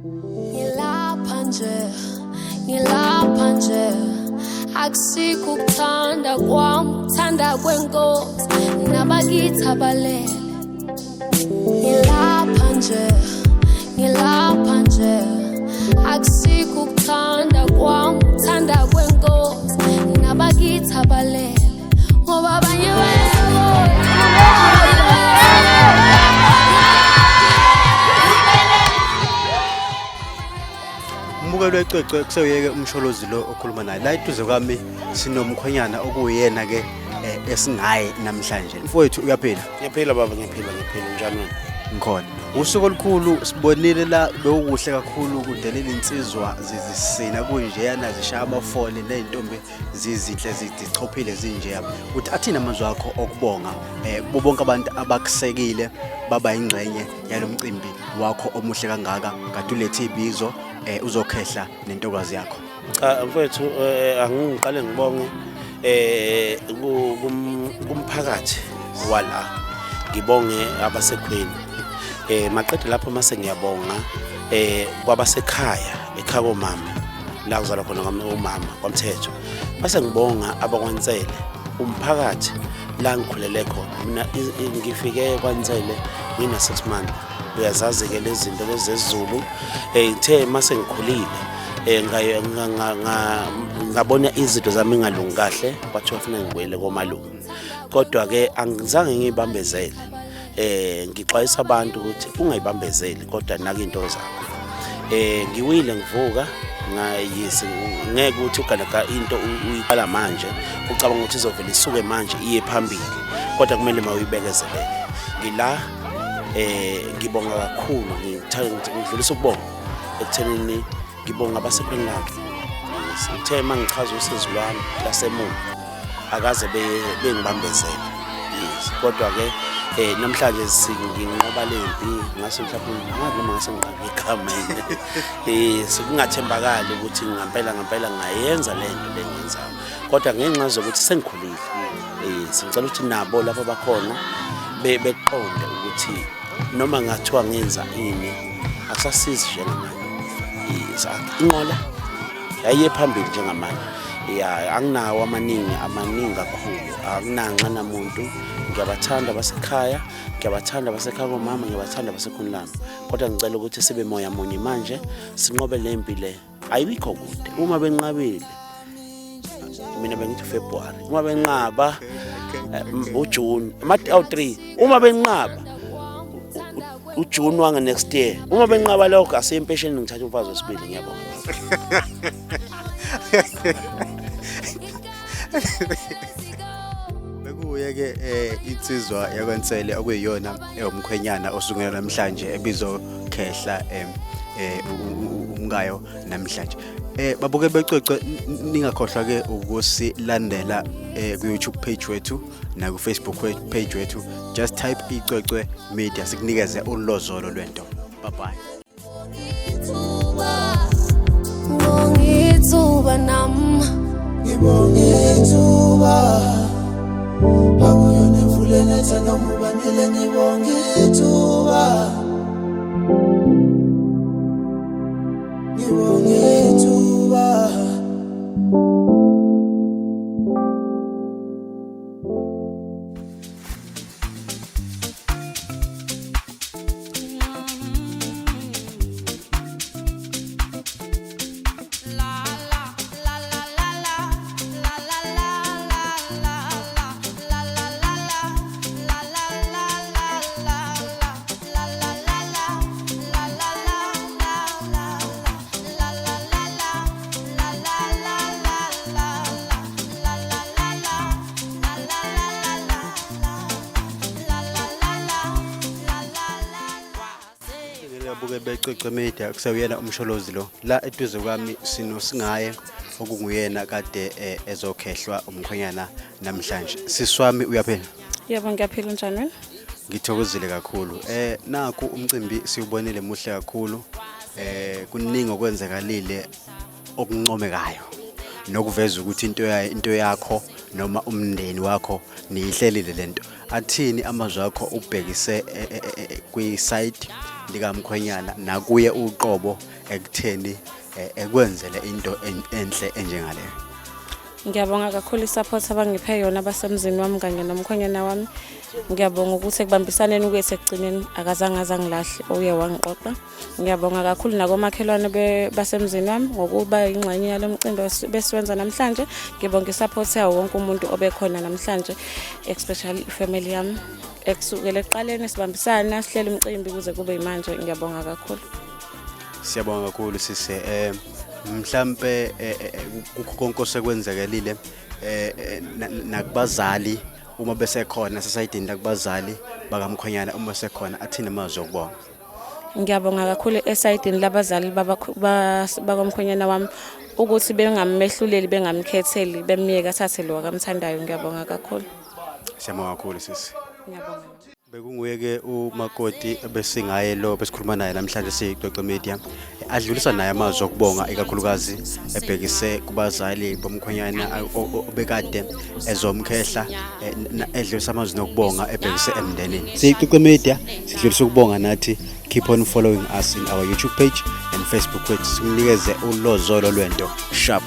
Ngilapha nje akusikho ukuthanda kwami uthanda kwenkosi nabakithi abalele ngilapha nje akusikho ukuthanda kwami uthanda kwenkosi nabakithi abalele ngoba abanye Umbukelwe ecwecwe kuseyeke umsholozi lo okhuluma naye la eduze kwami sinomkhwenyana okuyena ke esingaye namhlanje mfowethu uyaphila ngiyaphila baba ngiyaphila njani ngikhona usuku olukhulu sibonile la bekuhle kakhulu kudelela insizwa zizisina kunjeyana zishaya amafole nezintombi zizinhle zichophile zinjeya uthi athina amazwi akho okubonga bonke abantu abakusekile baba ingxenye yalomcimbi wakho omuhle kangaka kade ulethe ibizo uzokhehla nentokazi yakho cha mfowethu angiqale ngibonge kumphakathi wala ngibonge abasekhweni maqedwe lapho mase ngiyabonga kwabasekhaya ekhaya komama la kuzalwa khona umama kwamthetho base ngibonga abakwantsele umphakathi la ngikhulele khona mina ngifike kwantsele ngina 6 months uyazazi ke lezi zinto lezi zezulu ithe mase ngikhulile ngabona izinto zami ngalungi kahle kwathiwa ufuna ngibuyele komalume kodwa ke angizange ngibambezele ngixwayisa abantu ukuthi ungayibambezeli kodwa naka into zakho ngiwile ngivuka ngayisi ngeke ukuthi ugalaka into uyiqala manje ucabanga ukuthi izovela isuke manje iye phambili kodwa kumele mawuyibekezelele ngila ngibonga kakhulu ngidlulisa ukubonga ekuthenini ngibonga abasekhweni lakhe sithe mangichaza usizo lwami lasemuva akaze bengibambezela yes kodwa ke namhlanje singinqoba lempi ngase mhlawumbe noma ngase ngiqhawe igama sikungathembakali ukuthi ngempela ngayenza lento lengenzayo kodwa ngenxa zokuthi sengikhulile sicela ukuthi nabo lapho bakhona beqonde ukuthi noma ngathiwa ngenza ini akusasizi njengamanje inqola yayiye phambili njengamanje anginawo amaningi kakhulu akunanxa namuntu ngiyabathanda abasekhaya ngiyabathanda abasekhaya komama ngiyabathanda abasekhuni lami kodwa ngicela ukuthi sibe moya munye manje sinqobe lempi le ayikho kude uma benqabile mina bengithi February uma benqaba uJune ama-3 uma benqaba uJune wanga next year uma benqaba lokho asempesheni ngithatha umfazi wesibili ngiyabonga bekuye ke insizwa yakwaNtsele okuyiyona umkhwenyana osukela namhlanje ebizokhehla umkayo namhlanje babuke becwecwe ningakhohlwa ke ukusilandela ku YouTube page wethu na ku Facebook page wethu just type icwecwe media sikunikeze ulozolo lwento bye bye ngithuba nami ngibongithuba akuyona emfuleni ethanda umubanile ngibongithuba buke becwecwe media kuseyena umsholozi lo la eduze kwami sinosingaye okunguyena kade ezokhehlwa umkhwenyana namhlanje siswami uyaphela yebo ngiyaphila njani ngithokozile kakhulu naku umcimbi siubonile muhle kakhulu kuningi okwenzakalile okuncomekayo nokuveza ukuthi into yakho noma umndeni wakho niyihlelile lento, athini amazwi akho ubhekise kwi-side likamkhwenyana nakuye uqobo ekutheni ekwenzele into enhle enjengaleyo? Ngiyabonga kakhulu isupport abangiphe yona abasemzini wami kanye nomkhwenyana wami. Ngiyabonga ukuthi ekubambisaneni kwethu ekugcineni akazange azangilahle oye wangiqoqa. Ngiyabonga kakhulu nakomakhelwane basemzini wami ngokuba ingxenye yalo mcimbi besiwenza namhlanje. Ngibonga isupport yawo wonke umuntu obekhona namhlanje, especially ifamily yami. Ekusukela eqaleni sibambisana sihlele umcimbi kuze kube manje. Ngiyabonga kakhulu. Siyabonga kakhulu sise mhlambe konke osekwenzekelile nakubazali uma besekhona society nakubazali bakamkhwenyana uma besekhona athina amazwi okubonga. Ngiyabonga kakhulu esayidini labazali bakamkhwenyana wami ukuthi bengamehluleli bengamkhetheli bemiyeka athathe lo akamthandayo. Ngiyabonga kakhulu. Siyabonga kakhulu sisi. Ngiyabonga. Bekunguye ke umakoti besingaye lo besikhuluma naye namhlanje siXoxe Media, adlulisa naye amazwi okubonga ikakhulukazi ebhekise kubazali bomkhwenyana obekade ezomkhehla, edlulisa amazwi nokubonga ebhekise emndenini. siXoxe Media sidlulisa ukubonga nathi. Keep on following us in our YouTube page and Facebook page. Sikunikeze ulozolo lwento sharp.